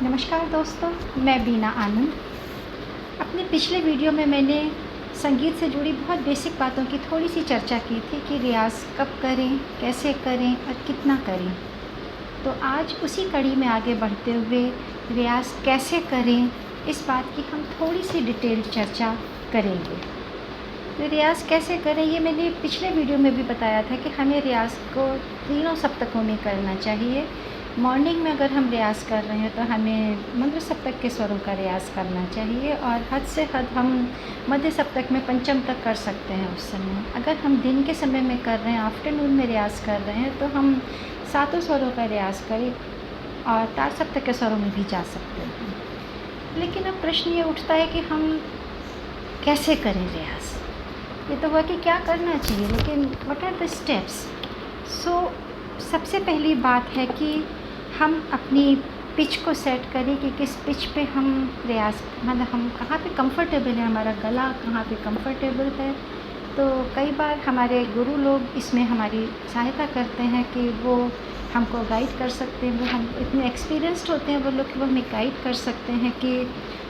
नमस्कार दोस्तों, मैं बीना आनंद। अपने पिछले वीडियो में मैंने संगीत से जुड़ी बहुत बेसिक बातों की थोड़ी सी चर्चा की थी कि रियाज़ कब करें, कैसे करें और कितना करें। तो आज उसी कड़ी में आगे बढ़ते हुए रियाज़ कैसे करें, इस बात की हम थोड़ी सी डिटेल्ड चर्चा करेंगे। तो रियाज़ कैसे करें, ये मैंने पिछले वीडियो में भी बताया था कि हमें रियाज़ को तीनों सप्तकों में करना चाहिए। मॉर्निंग में अगर हम रियाज़ कर रहे हैं तो हमें मंद्र सप्तक के स्वरों का रियाज़ करना चाहिए और हद से हद हम मध्य सप्तक में पंचम तक कर सकते हैं उस समय। अगर हम दिन के समय में कर रहे हैं, आफ्टरनून में रियाज़ कर रहे हैं, तो हम सातों स्वरों का रियाज़ करें और तार सप्तक के स्वरों में भी जा सकते हैं। लेकिन अब प्रश्न ये उठता है कि हम कैसे करें रियाज़। ये तो हुआ कि क्या करना चाहिए, लेकिन व्हाट आर द स्टेप्स। सबसे पहली बात है कि हम अपनी पिच को सेट करें कि किस पिच पे हम रियाज़, मतलब हम कहाँ पे कंफर्टेबल है, हमारा गला कहाँ पे कंफर्टेबल है। तो कई बार हमारे गुरु लोग इसमें हमारी सहायता करते हैं कि वो हमको गाइड कर सकते हैं। वो हम इतने एक्सपीरियंस्ड होते हैं वो लोग कि वो हमें गाइड कर सकते हैं कि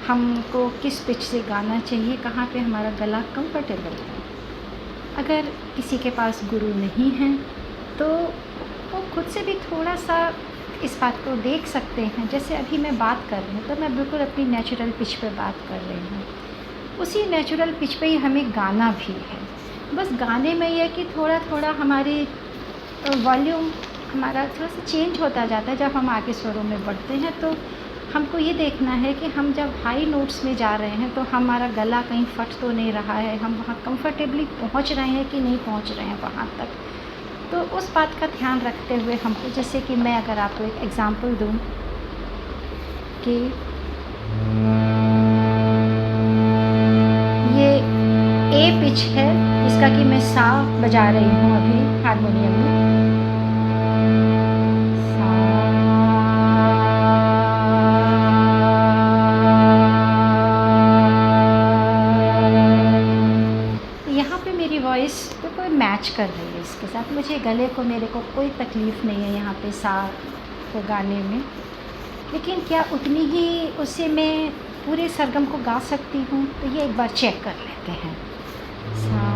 हमको किस पिच से गाना चाहिए, कहाँ पे हमारा गला कंफर्टेबल है। अगर किसी के पास गुरु नहीं है तो वो खुद से भी थोड़ा सा इस बात को देख सकते हैं। जैसे अभी मैं बात कर रही हूँ तो मैं बिल्कुल अपनी नेचुरल पिच पे बात कर रही हूँ, उसी नेचुरल पिच पे ही हमें गाना भी है। बस गाने में ये कि थोड़ा थोड़ा हमारी वॉल्यूम हमारा थोड़ा सा चेंज होता जाता है। जब हम आगे स्वरों में बढ़ते हैं तो हमको ये देखना है कि हम जब हाई नोट्स में जा रहे हैं तो हमारा गला कहीं फट तो नहीं रहा है, हम वहाँ कंफर्टेबली पहुँच रहे हैं कि नहीं पहुँच रहे हैं वहाँ तक। तो उस बात का ध्यान रखते हुए हमको, जैसे कि मैं अगर आपको एक एग्ज़ाम्पल दूँ कि ये ए पिच है, इसका कि मैं सा बजा रही हूँ अभी हारमोनियम में। यहाँ पे मेरी वॉइस तो कोई मैच कर रही है इसके साथ, मुझे गले को, मेरे को कोई तकलीफ़ नहीं है यहाँ पे सा को गाने में। लेकिन क्या उतनी ही उससे मैं पूरे सरगम को गा सकती हूँ? तो ये एक बार चेक कर लेते हैं। सा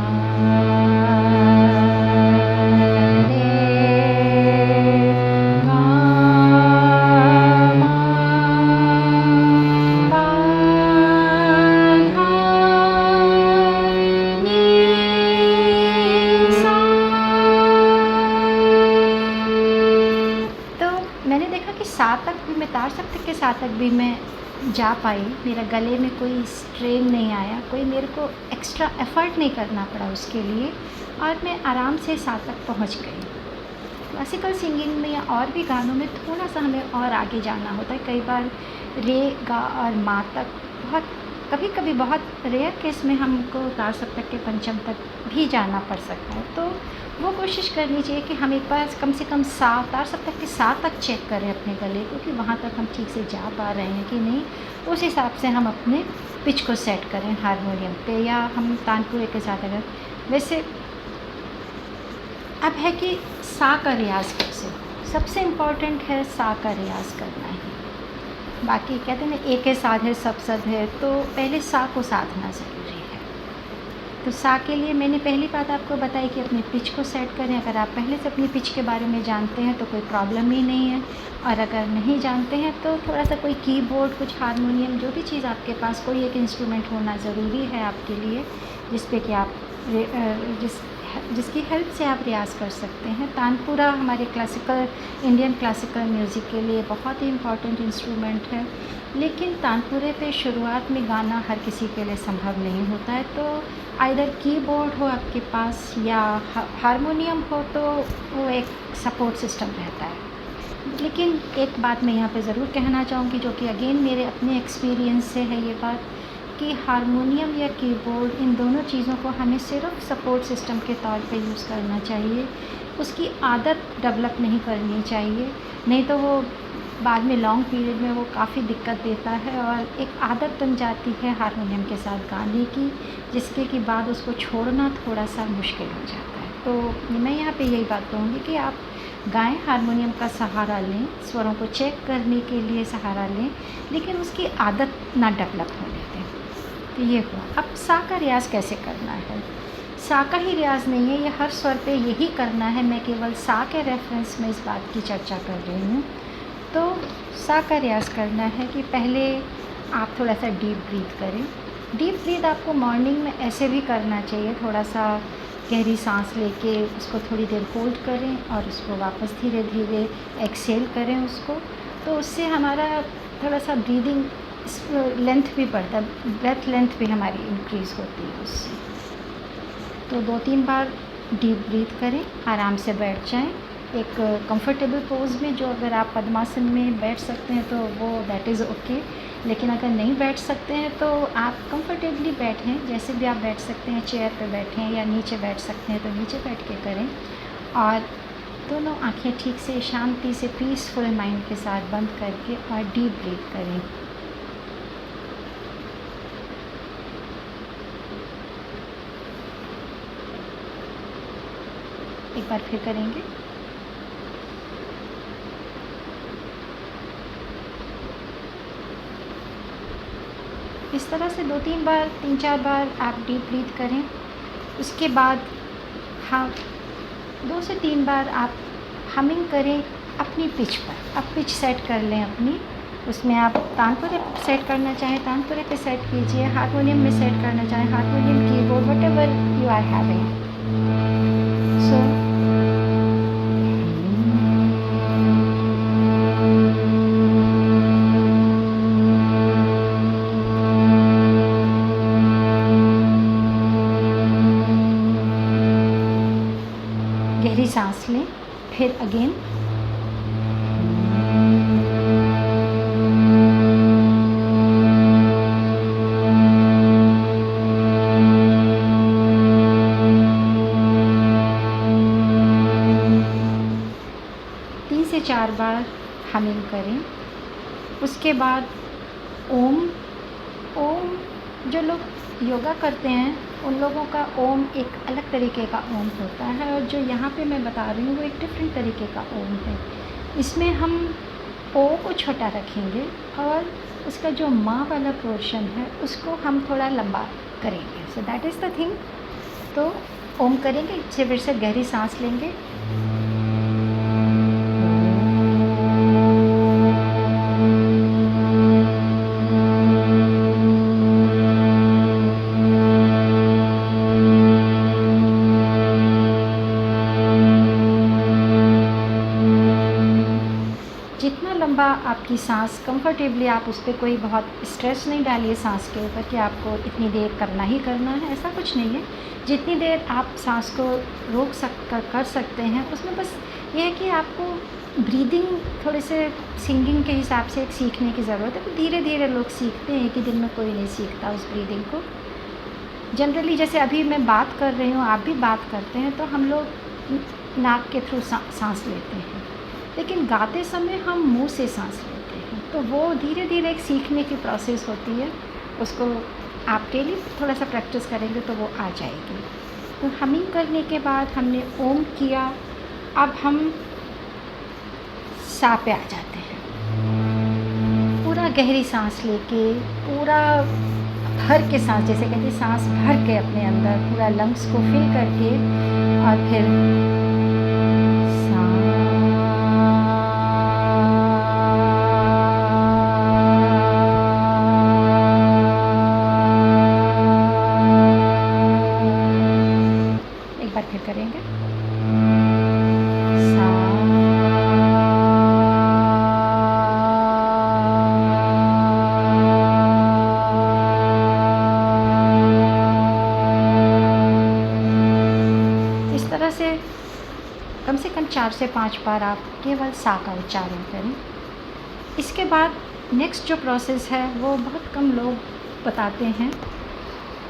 सा तक भी मैं, तार सप्तक के सा तक भी मैं जा पाई। मेरा गले में कोई स्ट्रेन नहीं आया, कोई मेरे को एक्स्ट्रा एफ़र्ट नहीं करना पड़ा उसके लिए, और मैं आराम से सा तक पहुंच गई। क्लासिकल सिंगिंग में या और भी गानों में थोड़ा सा हमें और आगे जाना होता है। कई बार रे, गा और मा तक, बहुत कभी कभी बहुत रेयर केस में हमको तार सप्तक के पंचम तक भी जाना पड़ सकता है। तो वो कोशिश करनी चाहिए कि हम एक बार कम से कम सा, तार सप्तक के सा तक चेक करें अपने गले को कि वहाँ तक हम ठीक से जा पा रहे हैं कि नहीं। उस हिसाब से हम अपने पिच को सेट करें हारमोनियम पे या हम तानपुरे के साथ। अगर वैसे अब है कि सा का रियाज़ कैसे, सबसे इम्पॉर्टेंट है सा का रियाज़ करना ही। बाकी कहते हैं ना, एक है साध है सब सद है, तो पहले सा को साधना ज़रूरी है। तो सा के लिए मैंने पहली बात आपको बताई कि अपनी पिच को सेट करें। अगर आप पहले से अपनी पिच के बारे में जानते हैं तो कोई प्रॉब्लम ही नहीं है, और अगर नहीं जानते हैं तो थोड़ा सा कोई कीबोर्ड, कुछ हारमोनियम, जो भी चीज़ आपके पास, कोई एक इंस्ट्रूमेंट होना ज़रूरी है आपके लिए, जिस पे कि आप जिसकी हेल्प से आप रियाज़ कर सकते हैं। तानपुरा हमारे इंडियन क्लासिकल म्यूज़िक के लिए बहुत ही इम्पॉर्टेंट इंस्ट्रूमेंट है। लेकिन तानपुरे पे शुरुआत में गाना हर किसी के लिए संभव नहीं होता है। तो आइदर कीबोर्ड हो आपके पास या हारमोनियम हो, तो वो एक सपोर्ट सिस्टम रहता है। लेकिन एक बात मैं यहाँ पे ज़रूर कहना चाहूँगी, जो कि अगेन मेरे अपने एक्सपीरियंस से है ये बात, कि हारमोनियम या कीबोर्ड, इन दोनों चीज़ों को हमें सिर्फ सपोर्ट सिस्टम के तौर पे यूज़ करना चाहिए। उसकी आदत डेवलप नहीं करनी चाहिए, नहीं तो वो बाद में लॉन्ग पीरियड में वो काफ़ी दिक्कत देता है और एक आदत बन जाती है हारमोनियम के साथ गाने की, जिसके कि बाद उसको छोड़ना थोड़ा सा मुश्किल हो जाता है। तो मैं यहाँ पे यही बात कहूँगी कि आप गाएं, हारमोनियम का सहारा लें, स्वरों को चेक करने के लिए सहारा लें, लेकिन उसकी आदत ना डेवलप होने दें। तो ये हुआ। अब सा का रियाज़ कैसे करना है? सा का ही रियाज़ नहीं है, ये हर स्वर पे यही करना है। मैं केवल सा के रेफरेंस में इस बात की चर्चा कर रही हूँ। तो सा का रियाज़ करना है कि पहले आप थोड़ा सा डीप ब्रीथ करें। डीप ब्रीथ आपको मॉर्निंग में ऐसे भी करना चाहिए, थोड़ा सा गहरी सांस लेके उसको थोड़ी देर होल्ड करें और उसको वापस धीरे धीरे एक्सहेल करें उसको। तो उससे हमारा थोड़ा सा ब्रीदिंग लेंथ भी बढ़ता है, ब्रेथ लेंथ भी हमारी इंक्रीज़ होती है उससे। तो 2-3 बार डीप ब्रीथ करें, आराम से बैठ जाएं एक कंफर्टेबल पोज में। जो अगर आप पद्मासन में बैठ सकते हैं तो वो दैट इज़ ओके, लेकिन अगर नहीं बैठ सकते हैं तो आप कंफर्टेबली बैठें, जैसे भी आप बैठ सकते हैं, चेयर पे बैठें या नीचे बैठ सकते हैं तो नीचे बैठ के करें। और दोनों आँखें ठीक से शांति से पीसफुल माइंड के साथ बंद करके और डीप ब्रीथ करें। एक बार फिर करेंगे। इस तरह से 2-3 बार, 3-4 बार आप डीप ब्रीथ करें। उसके बाद हाँ 2 से 3 बार आप हमिंग करें अपनी पिच पर। अब पिच सेट कर लें अपनी, उसमें आप तानपुरे सेट करना चाहें तानपुरे पे सेट कीजिए, हारमोनियम में सेट करना चाहें harmonium, keyboard, whatever you are having. So गहरी सांस लें, फिर अगेन तीन से 4 बार हमिंग करें। उसके बाद ओम जो लोग योगा करते हैं उन लोगों का ओम एक अलग तरीके का ओम होता है, और जो यहाँ पे मैं बता रही हूँ वो एक डिफरेंट तरीके का ओम है। इसमें हम ओ को छोटा रखेंगे और उसका जो माँ वाला पोर्शन है उसको हम थोड़ा लंबा करेंगे। So that is the thing. तो ओम करेंगे, फिर से गहरी सांस लेंगे, जितना लंबा आपकी सांस कंफर्टेबली, आप उस पर कोई बहुत स्ट्रेस नहीं डालिए सांस के ऊपर कि आपको इतनी देर करना ही करना है, ऐसा कुछ नहीं है। जितनी देर आप सांस को कर सकते हैं उसमें बस ये है कि आपको ब्रीदिंग थोड़े से सिंगिंग के हिसाब से एक सीखने की ज़रूरत है। तो धीरे धीरे लोग सीखते हैं, एक ही दिन में कोई नहीं सीखता उस ब्रीदिंग को। जनरली जैसे अभी मैं बात कर रही हूँ, आप भी बात करते हैं, तो हम लोग नाक के थ्रू सांस लेते हैं, लेकिन गाते समय हम मुंह से सांस लेते हैं। तो वो धीरे धीरे एक सीखने की प्रोसेस होती है, उसको आप डेली थोड़ा सा प्रैक्टिस करेंगे तो वो आ जाएगी। तो हमिंग करने के बाद हमने ओम किया, अब हम सा पे आ जाते हैं। पूरा गहरी सांस लेके, पूरा भर के सांस, जैसे कहते हैं सांस भर के अपने अंदर पूरा लंग्स को फिल करके, और फिर फिर करेंगे सा। इस तरह से कम 4 से 5 बार आप केवल सा का उच्चारण करें। इसके बाद नेक्स्ट जो प्रोसेस है वो बहुत कम लोग बताते हैं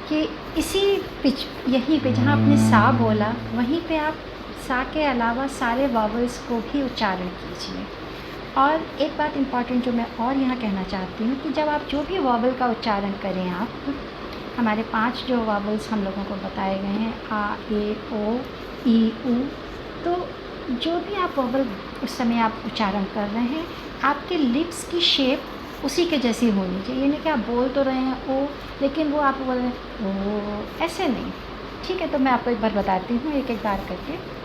कि इसी पिच, यहीं पे जहाँ आपने सा बोला वहीं पे आप सा के अलावा सारे वॉवल्स को भी उच्चारण कीजिए। और एक बात इम्पॉर्टेंट जो मैं और यहाँ कहना चाहती हूँ कि जब आप जो भी वॉवल का उच्चारण करें, आप हमारे 5 जो वॉवल्स हम लोगों को बताए गए हैं, आ, ए, ओ, ई, उ, तो जो भी आप वोवल उस समय आप उच्चारण कर रहे हैं, आपके लिप्स की शेप उसी के जैसी होनी चाहिए। ये नहीं कि आप बोल तो रहे हैं ओ, लेकिन वो आप बोल रहे हैं ओ, ऐसे नहीं। ठीक है, तो मैं आपको एक बार बताती हूँ एक एक बार करके।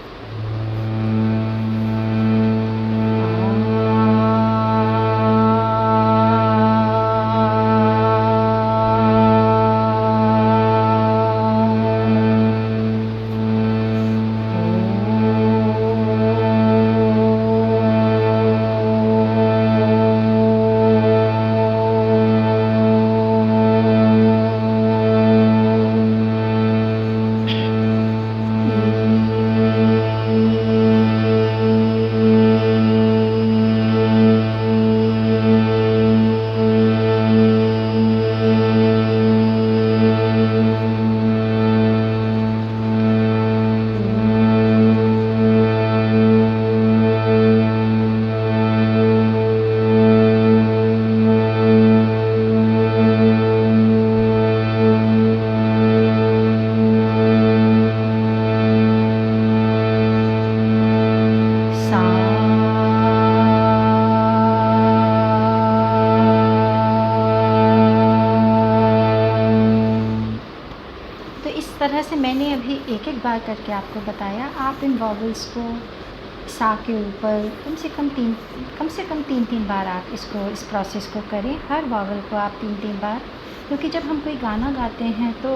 तो इस तरह से मैंने अभी एक एक बार करके आपको बताया। आप इन वॉवल्स को सा के ऊपर कम से कम तीन बार आप इस प्रोसेस को करें। हर वॉवल को आप तीन बार, क्योंकि जब हम कोई गाना गाते हैं तो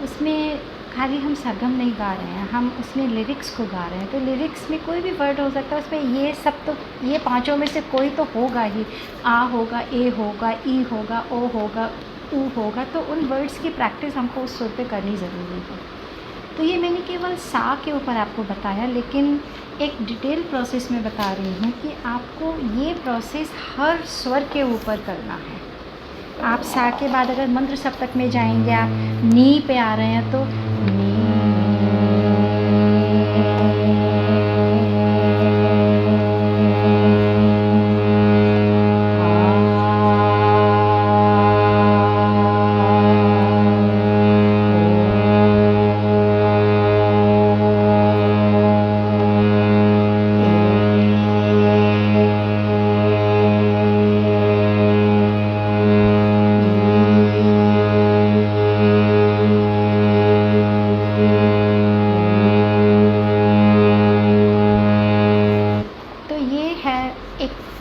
उसमें खाली हम सरगम नहीं गा रहे हैं, हम उसमें लिरिक्स को गा रहे हैं। तो लिरिक्स में कोई भी वर्ड हो सकता है, उसमें ये सब तो, ये पांचों में से कोई तो होगा ही। आ होगा, ए होगा, ई होगा, ओ होगा, ऊ होगा। तो उन वर्ड्स की प्रैक्टिस हमको उस सुर पे करनी ज़रूरी है। तो ये मैंने केवल सा के ऊपर आपको बताया, लेकिन एक डिटेल प्रोसेस में बता रही हूँ कि आपको ये प्रोसेस हर स्वर के ऊपर करना है। आप सा के बाद अगर मंत्र सप्तक में जाएंगे, आप नी पे आ रहे हैं तो नी,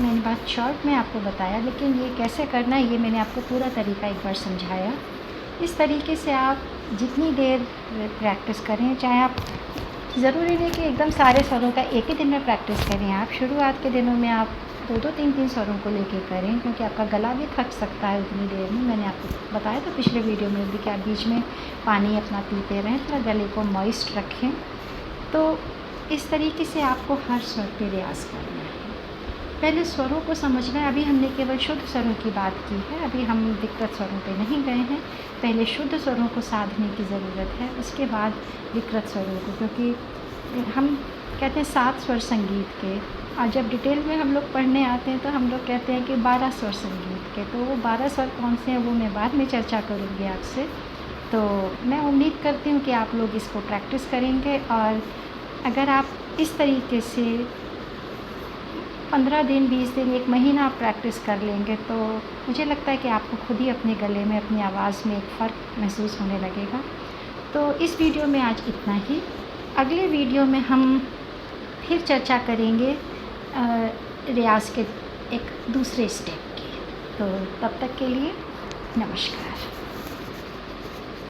मैंने बात शॉर्ट में आपको बताया, लेकिन ये कैसे करना है ये मैंने आपको पूरा तरीका एक बार समझाया। इस तरीके से आप जितनी देर प्रैक्टिस करें, चाहे आप ज़रूरी नहीं कि एकदम सारे स्वरों का एक ही दिन में प्रैक्टिस करें। आप शुरुआत के दिनों में आप दो तीन स्वरों को लेके करें, क्योंकि आपका गला भी थक सकता है उतनी देर में। मैंने आपको बताया था पिछले वीडियो में भी कि आप बीच में पानी अपना पीते रहें, थोड़ा गले को मॉइस्ट रखें। तो इस तरीके से आपको हर स्वर पे रियाज़ करना है। पहले स्वरों को समझना है। अभी हमने केवल शुद्ध स्वरों की बात की है, अभी हम विकृत स्वरों पे नहीं गए हैं। पहले शुद्ध स्वरों को साधने की ज़रूरत है, उसके बाद विकृत स्वरों को, क्योंकि हम कहते हैं 7 स्वर संगीत के, और जब डिटेल में हम लोग पढ़ने आते हैं तो हम लोग कहते हैं कि 12 स्वर संगीत के। तो वो 12 स्वर कौन से हैं वो मैं बाद में चर्चा करूँगी आपसे। तो मैं उम्मीद करती हूँ कि आप लोग इसको प्रैक्टिस करेंगे, और अगर आप इस तरीके से 15 दिन, 20 दिन, 1 महीना आप प्रैक्टिस कर लेंगे तो मुझे लगता है कि आपको खुद ही अपने गले में, अपनी आवाज़ में एक फ़र्क महसूस होने लगेगा। तो इस वीडियो में आज इतना ही। अगले वीडियो में हम फिर चर्चा करेंगे रियाज़ के एक दूसरे स्टेप की। तो तब तक के लिए नमस्कार।